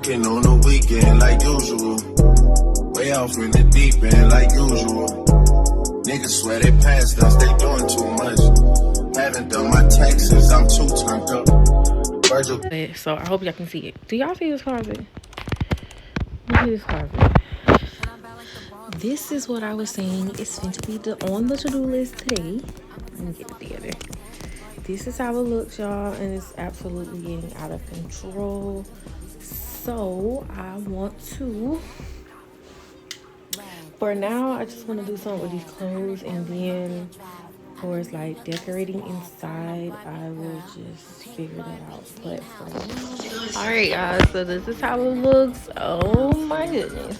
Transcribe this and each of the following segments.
Working on the weekend like usual. Way off in the deep end like usual. Niggas swear they passed us, they doing too much. Haven't done my taxes, I'm too turned up. Virgil. So I hope y'all can see it. Do y'all see this closet? Look at this closet. This is what I was saying. It's going to be on the to-do list today. Let me get it together. This is how it looks, y'all, and it's absolutely getting out of control. So I want to, for now, I just want to do something with these clothes, and then for like decorating inside, I will just figure that out. But all right, guys, so this is how it looks. Oh my goodness.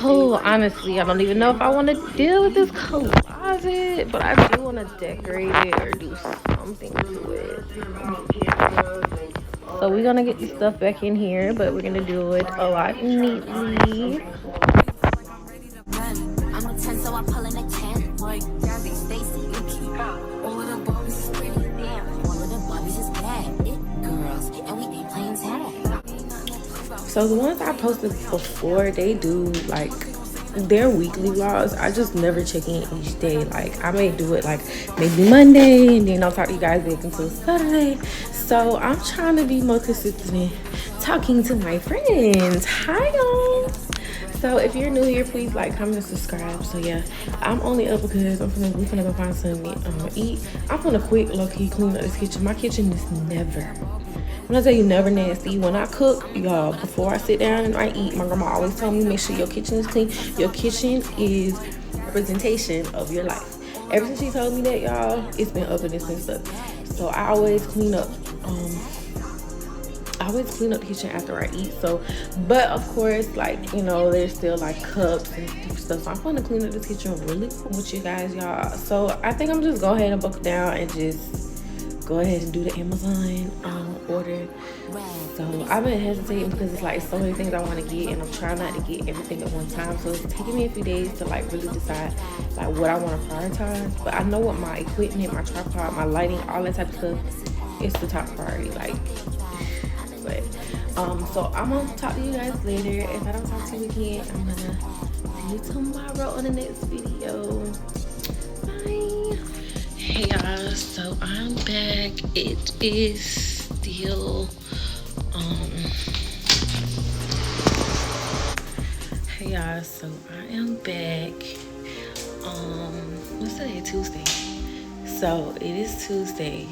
Oh, honestly, I don't even know if I want to deal with this closet, but I do want to decorate it or do something to it. So we're gonna get the stuff back in here, but we're gonna do it a lot neatly. So the ones I posted before, they do like their weekly vlogs. I just never check in each day. Like I may do it like maybe Monday, and then I'll talk to you guys back until Saturday. So I'm trying to be more consistent in talking to my friends. Hi y'all. So if you're new here, please like, comment, and subscribe. So yeah, I'm only up because we're gonna go find something to eat. I'm gonna quick low-key clean up this kitchen. My kitchen is never, when I tell you never nasty, when I cook, y'all, before I sit down and I eat, my grandma always told me, make sure your kitchen is clean. Your kitchen is representation of your life. Ever since she told me that, y'all, it's been ugliness and stuff. So I always clean up, the kitchen after I eat. So, but of course, like, you know, there's still like cups and stuff. So I'm gonna clean up this kitchen really cool with you guys, y'all. So I think I'm just go ahead and buckle down and just go ahead and do the Amazon order. So I've been hesitating because it's like so many things I want to get, and I'm trying not to get everything at one time. So it's taking me a few days to like really decide like what I want to prioritize. But I know what my equipment, my tripod, my lighting, all that type of stuff is the top priority. Like, but so I'm gonna talk to you guys later. If I don't talk to you again, I'm gonna see you tomorrow on the next video. Bye. Hey y'all, so I'm back. It is still hey y'all, so I am back. What's today? Tuesday. So it is Tuesday.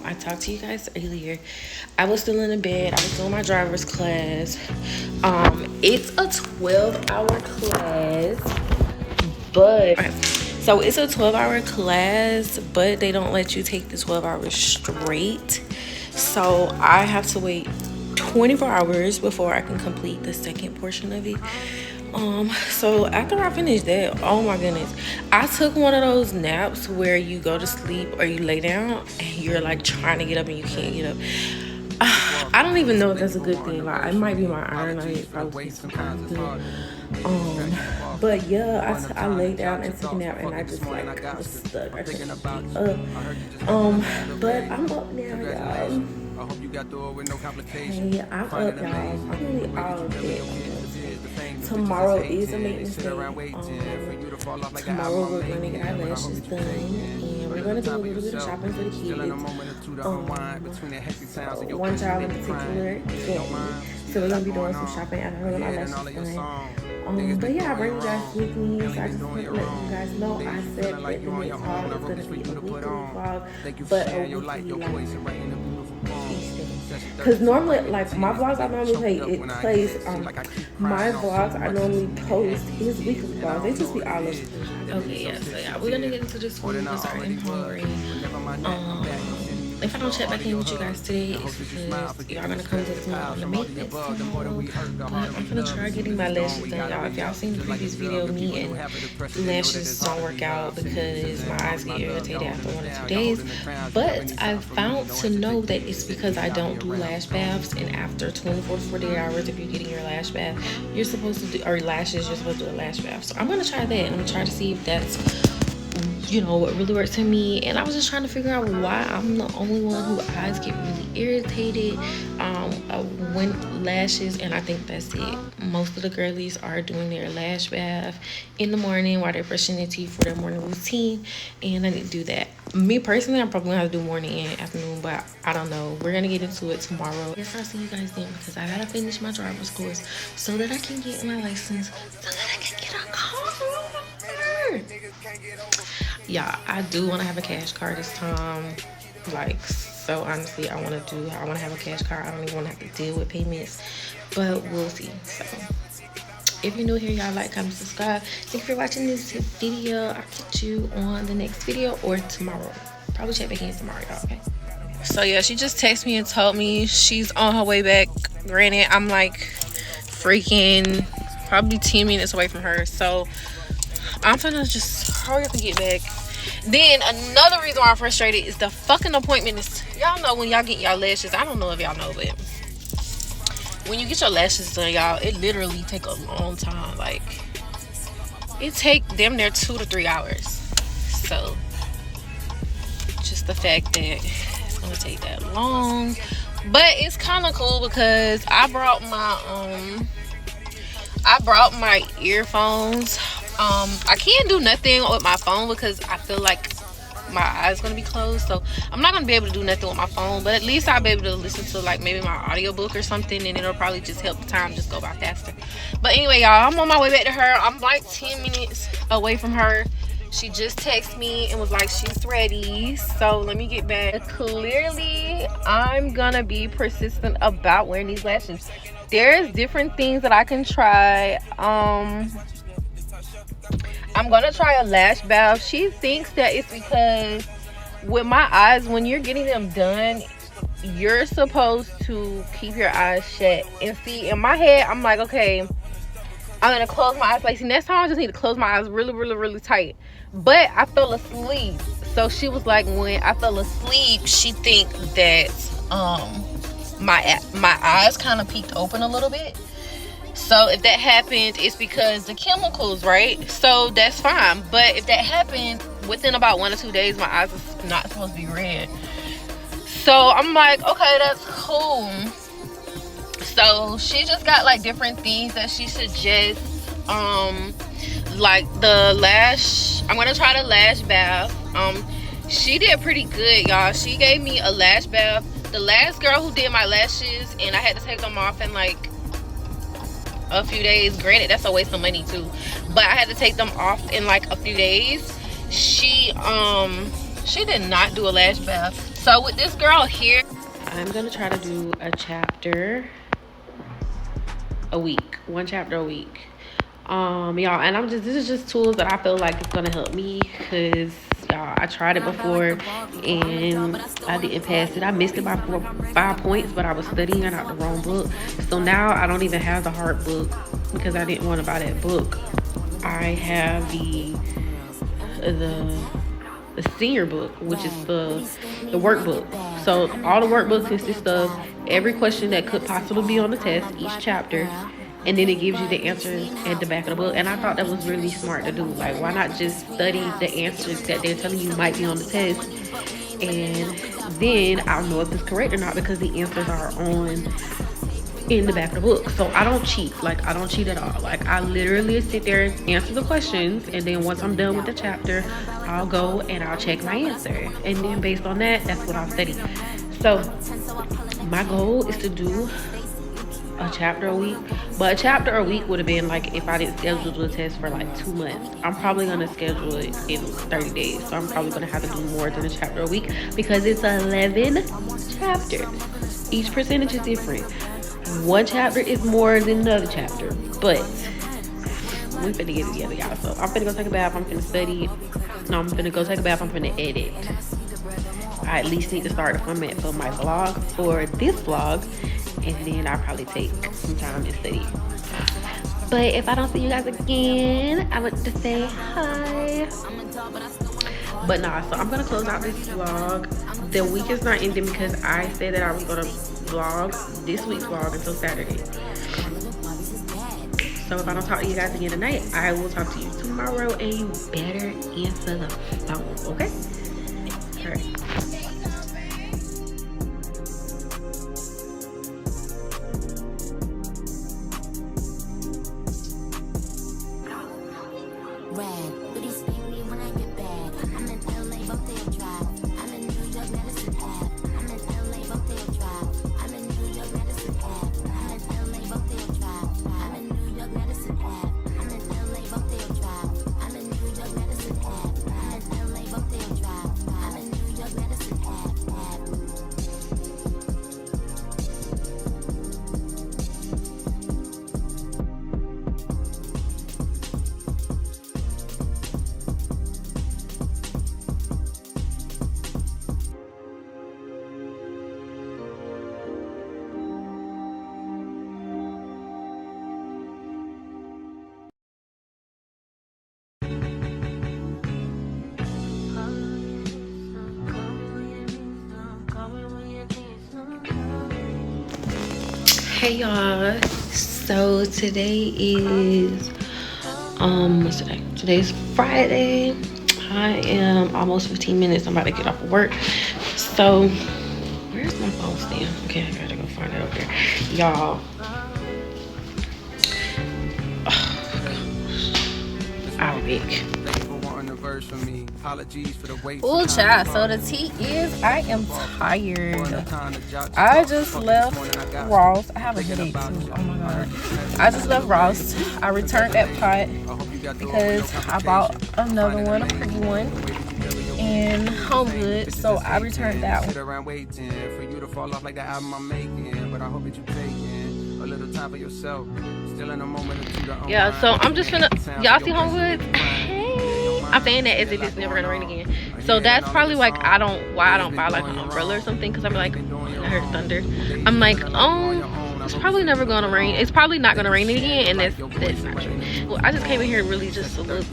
I talked to you guys earlier. I was still in the bed. I was doing my driver's class. It's a 12-hour class, but so it's a 12-hour class, but they don't let you take the 12 hours straight. So I have to wait 24 hours before I can complete the second portion of it. So after I finished that, oh my goodness, I took one of those naps where you go to sleep or you lay down and you're like trying to get up and you can't get up. I don't even know if that's a good thing. Like, it might be my iron. I probably sometimes good. But yeah, I laid down and took a nap, and I just like was stuck. I couldn't get up. But I'm up now, y'all. Hey, I'm up, y'all. I'm really all of it. Tomorrow is a maintenance day. Tomorrow we're going to get our lashes done, and we're going to do a little bit of shopping for the kids. So one child in particular can't, so we're going to be doing some shopping after her when our lashes done. But yeah, I bring you guys with me, so I just want to let you guys know. I said that the next vlog is going to be a weekly vlog, but a weekly like each day. Because normally, like my vlogs I normally play, it plays my vlogs I normally post his weekly vlogs. They just be all over. Okay, yeah, so yeah, we're gonna get into this food because I'm hungry. If I don't check back in with you guys today, it's because y'all gonna come to me on the maintenance tomorrow. But I'm gonna try getting my lashes done, y'all. If y'all seen the previous video, me and lashes don't work out because my eyes get irritated after 1 or 2 days. But I found to know that it's because I don't do lash baths, and after 24 to 48 hours, if you're getting your lash bath, you're supposed to do, or lashes, you're supposed to do a lash bath. So I'm gonna try that. I'm gonna try to see if that's, you know, what really works for me. And I was just trying to figure out why I'm the only one who eyes get really irritated, when lashes, and I think that's it. Most of the girlies are doing their lash bath in the morning while they're brushing their teeth for their morning routine, and I need to do that. Me personally, I'm probably gonna have to do morning and afternoon, but I don't know. We're gonna get into it tomorrow. Yes, I'll see you guys then, because I gotta finish my driver's course so that I can get my license, so that I can get a car. Yeah, I do want to have a cash car this time. Like, so honestly, I want to have a cash car. I don't even want to have to deal with payments, but we'll see. So if you're new here, y'all like, comment, subscribe. Thank you for watching this video. I'll catch you on the next video or tomorrow. Probably check back in tomorrow, y'all, okay? So yeah, she just texted me and told me she's on her way back. Granted, I'm like freaking probably 10 minutes away from her, so I'm gonna just hurry up and get back. Then another reason why I'm frustrated is the fucking appointment is, y'all know when y'all get y'all lashes, I don't know if y'all know, but when you get your lashes done, y'all, it literally take a long time. Like, it take them there 2 to 3 hours. So just the fact that it's gonna take that long, but it's kind of cool because I brought my earphones. I can't do nothing with my phone because I feel like my eyes gonna be closed, so I'm not gonna be able to do nothing with my phone, but at least I'll be able to listen to like maybe my audiobook or something, and it'll probably just help the time just go by faster. But anyway, y'all, I'm on my way back to her. I'm like 10 minutes away from her. She just texted me and was like she's ready, so let me get back. Clearly I'm gonna be persistent about wearing these lashes. There's different things that I can try. I'm gonna try a lash bath. She thinks that it's because with my eyes, when you're getting them done, you're supposed to keep your eyes shut. And see, in my head, I'm like, okay, I'm gonna close my eyes. Like, see, next time I just need to close my eyes really, really, really tight. But I fell asleep. So she was like, when I fell asleep, she think that my eyes kind of peeked open a little bit. So if that happened, it's because the chemicals, right? So that's fine. But if that happened within about 1 or 2 days, my eyes are not supposed to be red. So I'm like, okay, that's cool. So she just got like different things that she suggests. Like the lash, I'm gonna try the lash bath. She did pretty good, y'all. She gave me a lash bath. The last girl who did my lashes, and I had to take them off in like a few days. Granted, that's a waste of money too, but I had to take them off in like a few days. She did not do a lash bath. So with this girl here, I'm gonna try to do a chapter a week, 1 chapter a week. Y'all, and this is just tools that I feel like it's gonna help me, because y'all, I tried it before and I didn't pass it. I missed it by 5 points, but I was studying out the wrong book. So now I don't even have the hard book because I didn't want to buy that book. I have the senior book, which is the workbook. So all the workbooks consist of every question that could possibly be on the test, each chapter, and then it gives you the answers at the back of the book. And I thought that was really smart to do. Like, why not just study the answers that they're telling you might be on the test, and then I'll know if it's correct or not, because the answers are in the back of the book. So I don't cheat. Like, I don't cheat at all. Like, I literally sit there and answer the questions, and then once I'm done with the chapter, I'll go and I'll check my answer, and then based on that, that's what I'll study. So my goal is to do a chapter a week, but a chapter a week would have been like if I didn't schedule the test for like 2 months. I'm probably gonna schedule it in 30 days, so I'm probably gonna have to do more than a chapter a week, because it's 11 chapters. Each percentage is different. One chapter is more than another chapter, but we finna get it together, y'all. So I'm finna go take a bath, I'm finna study. No, I'm finna go take a bath, I'm finna edit. I at least need to start a format for my vlog, for this vlog, and then I'll probably take some time and study. But if I don't see you guys again, I want to say hi. But nah, so I'm gonna close out this vlog. The week is not ending because I said that I was gonna vlog this week's vlog until Saturday. So if I don't talk to you guys again tonight, I will talk to you tomorrow, and you better answer the phone, okay? All right. Hey y'all, so today is what's today? Today's Friday. I am almost 15 minutes. I'm about to get off of work. So where's my phone stand? Okay, I gotta go find it over here. Y'all, I'll be back. Oh, child. So the tea is, I am tired. I just left Ross. I have a headache too. Oh my god. I just left Ross. I returned that pot because I bought another one, a pretty one, in Home Goods. So I returned that one. Yeah, so I'm just finna, y'all see Home Goods? I'm saying that as if it's never gonna rain again. So that's probably like why I don't buy like an umbrella or something, because I'm like, oh, I heard thunder. I'm like, oh, it's probably never gonna rain. It's probably not gonna rain again, and that's not true. Well, I just came in here really just to look.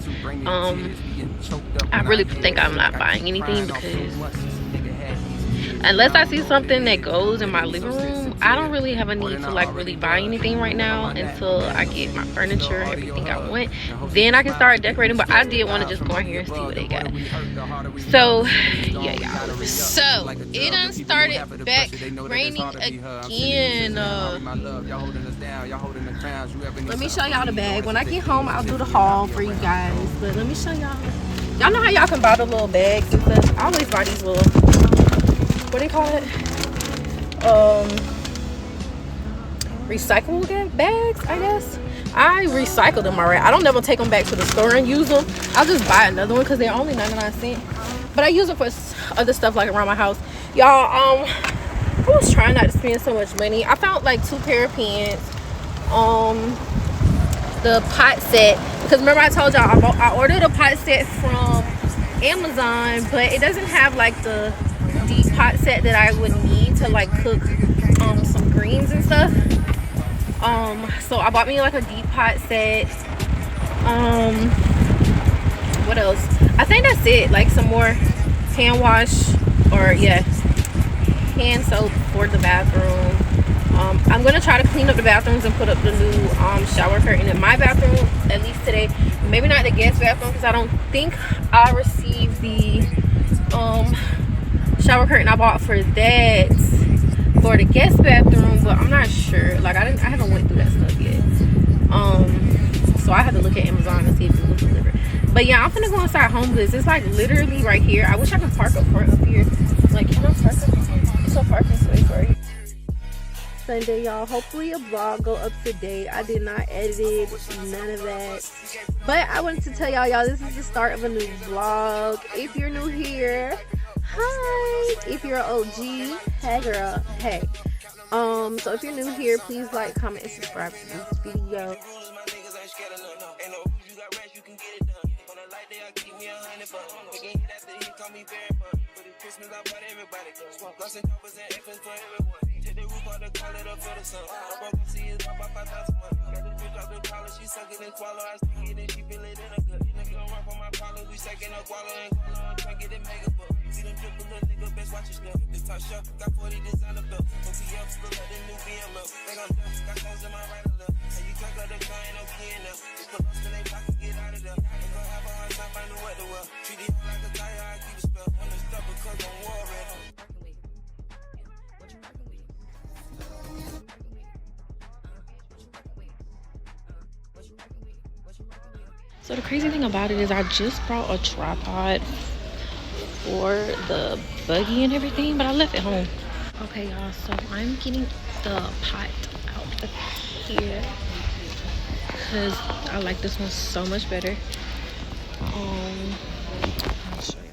I really think I'm not buying anything because unless I see something that goes in my living room, I don't really have a need to like really buy anything right now until I get my furniture, everything I want. Then I can start decorating, but I did want to just go in here and see what they got. So yeah, y'all. So it done started back raining again. Let me show y'all the bag. When I get home, I'll do the haul for you guys. But let me show y'all. Y'all know how y'all can buy the little bags and stuff. I always buy these little, what do they call it? Recyclable bags, I guess. I recycle them already. I don't never take them back to the store and use them. I'll just buy another one because they're only 99 cents. But I use them for other stuff like around my house. Y'all, I was trying not to spend so much money. I found like 2 pair of pants. The pot set, because remember I told y'all I ordered a pot set from Amazon, but it doesn't have like the deep pot set that I would need to like cook some greens and stuff. So I bought me like a deep pot set. What else? I think that's it. Like some more hand wash, or yeah, hand soap for the bathroom. I'm gonna try to clean up the bathrooms and put up the new shower curtain in my bathroom, at least today. Maybe not the guest bathroom, because I don't think I received the shower curtain I bought for that for the guest bathroom, but I'm not sure. Like I haven't went through that stuff yet. So I had to look at Amazon and see if it was delivered. But yeah, I'm gonna go inside Home Goods. It's like literally right here. I wish I could park up front up here. Like, can I park up? It's a parking space right. Sunday, y'all. Hopefully a vlog go up today. I did not edit it, none of that. But I wanted to tell y'all, this is the start of a new vlog. If you're new here, hi. If you're an OG, hey girl, hey. So if you're new here, please like, comment, and subscribe to this video. Take the roof out the collar, the for the sun. I broke the see it up by 5,000 months. Got the bitch out the collar, she suck it and swallow. I stick it and she feel it in her gut. Nigga don't run for my collar, we second up wallow and collar. Try get it mega book. See them triple little nigga, best watch your stuff. The top shelf, got 40 designer belt. OTF, still got the new BM up. They gon' dump, got clothes in my right or left. And you crack up the car, ain't no key in there. Just put us in they pocket, get out of there. They gon' have a hard time finding what to wear. Treat it like a tire, I keep a spell. On the stuff because I'm war ready. So the crazy thing about it is I just brought a tripod for the buggy and everything, but I left it home. Okay, y'all, so I'm getting the pot out of here because I like this one so much better. I'll show you.